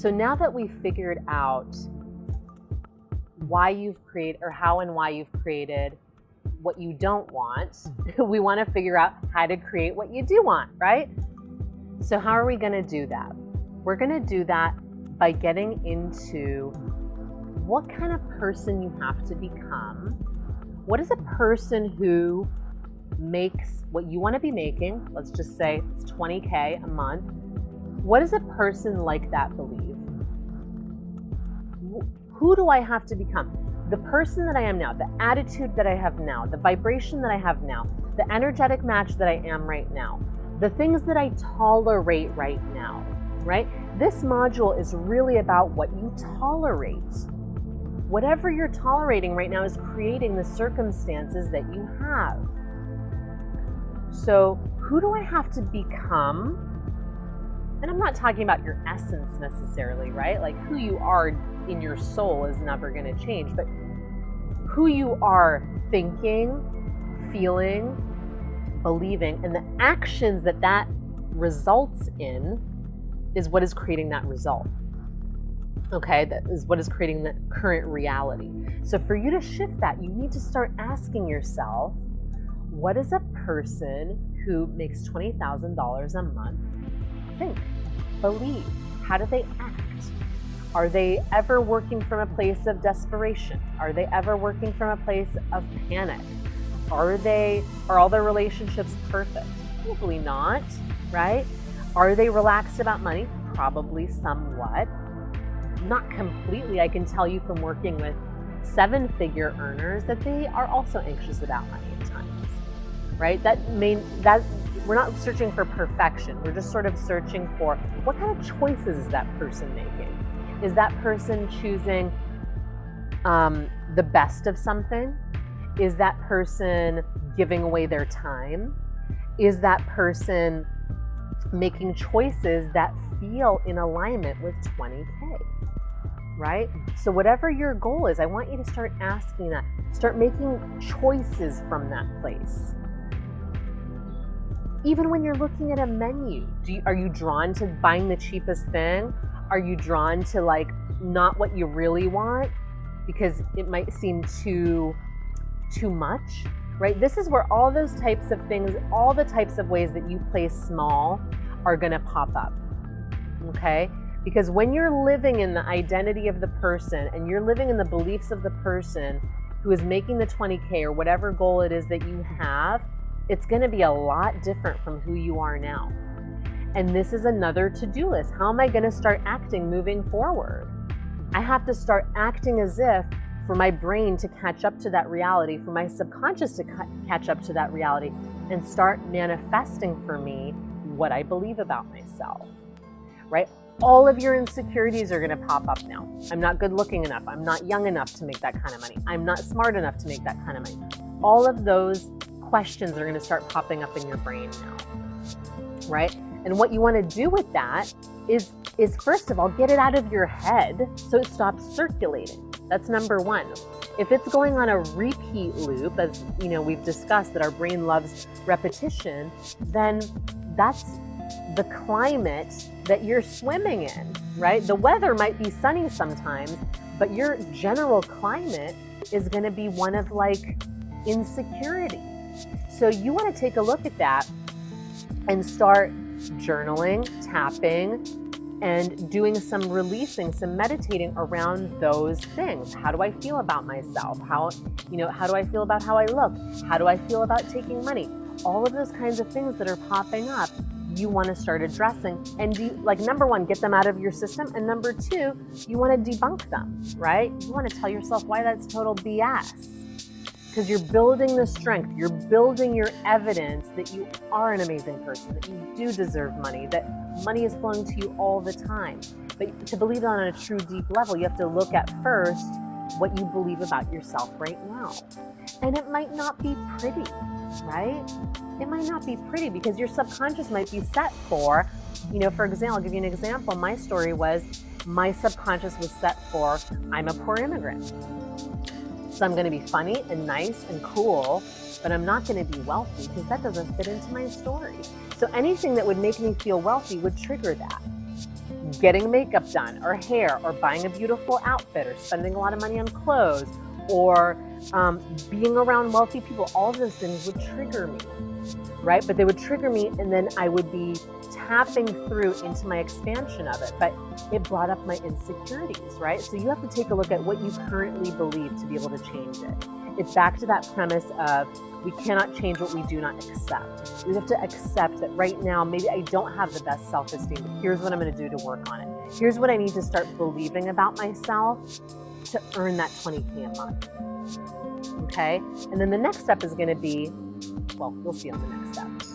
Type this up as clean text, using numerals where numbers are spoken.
So now that we've figured out why you've created, or how and why you've created what you don't want, we want to figure out how to create what you do want, right? So how are we going to do that? We're going to do that by getting into what kind of person you have to become. What is a person who makes what you want to be making? Let's just say it's $20K a month. What does a person like that believe? Who do I have to become? The person that I am now, the attitude that I have now, the vibration that I have now, the energetic match that I am right now, the things that I tolerate right now, right? This module is really about what you tolerate. Whatever you're tolerating right now is creating the circumstances that you have. So who do I have to become? And I'm not talking about your essence necessarily, right? Like who you are in your soul is never going to change, but who you are thinking, feeling, believing, and the actions that that results in is what is creating that result. Okay, that is what is creating the current reality. So for you to shift that, you need to start asking yourself, what is a person who makes $20,000 a month think, believe? How do they act? Are they ever working from a place of desperation? Are they ever working from a place of panic? Are all their relationships perfect? Probably not, right? Are they relaxed about money? Probably somewhat. Not completely. I can tell you from working with 7-figure earners that they are also anxious about money at times, right? We're not searching for perfection. We're just sort of searching for what kind of choices is that person making? Is that person choosing the best of something? Is that person giving away their time? Is that person making choices that feel in alignment with 20K, right? So whatever your goal is, I want you to start asking that. Start making choices from that place. Even when you're looking at a menu, are you drawn to buying the cheapest thing? Are you drawn to like not what you really want because it might seem too much, right? This is where all those types of things, all the types of ways that you play small are gonna pop up, okay? Because when you're living in the identity of the person and you're living in the beliefs of the person who is making the 20K or whatever goal it is that you have, it's gonna be a lot different from who you are now. And this is another to-do list. How am I gonna start acting moving forward? I have to start acting as if for my brain to catch up to that reality, for my subconscious to catch up to that reality, and start manifesting for me what I believe about myself, right? All of your insecurities are gonna pop up now. I'm not good looking enough. I'm not young enough to make that kind of money. I'm not smart enough to make that kind of money. All of those questions are gonna start popping up in your brain now, right? And what you wanna do with that is first of all, get it out of your head so it stops circulating. That's number one. If it's going on a repeat loop, as you know, we've discussed that our brain loves repetition, then that's the climate that you're swimming in, right? The weather might be sunny sometimes, but your general climate is gonna be one of like insecurity. So you wanna take a look at that and start journaling, tapping, and doing some releasing, some meditating around those things. How do I feel about myself? How do I feel about how I look? How do I feel about taking money? All of those kinds of things that are popping up, you want to start addressing. And number one, get them out of your system. And number two, you want to debunk them, right? You want to tell yourself why that's total BS. Because you're building the strength, you're building your evidence that you are an amazing person, that you do deserve money, that money is flowing to you all the time. But to believe it on a true deep level, you have to look at first what you believe about yourself right now. And it might not be pretty, right? It might not be pretty because your subconscious might be set for, for example, I'll give you an example. My story was my subconscious was set for, I'm a poor immigrant. So I'm going to be funny and nice and cool, but I'm not going to be wealthy because that doesn't fit into my story. So anything that would make me feel wealthy would trigger that, getting makeup done or hair or buying a beautiful outfit or spending a lot of money on clothes or being around wealthy people, all of those things would trigger me, right? But they would trigger me and then I would be tapping through into my expansion of it, but it brought up my insecurities, right? So you have to take a look at what you currently believe to be able to change it. It's back to that premise of we cannot change what we do not accept. We have to accept that right now, maybe I don't have the best self-esteem, but here's what I'm going to do to work on it. Here's what I need to start believing about myself to earn that $20K a month. Okay? And then the next step is going to be, well, you'll see on the next step.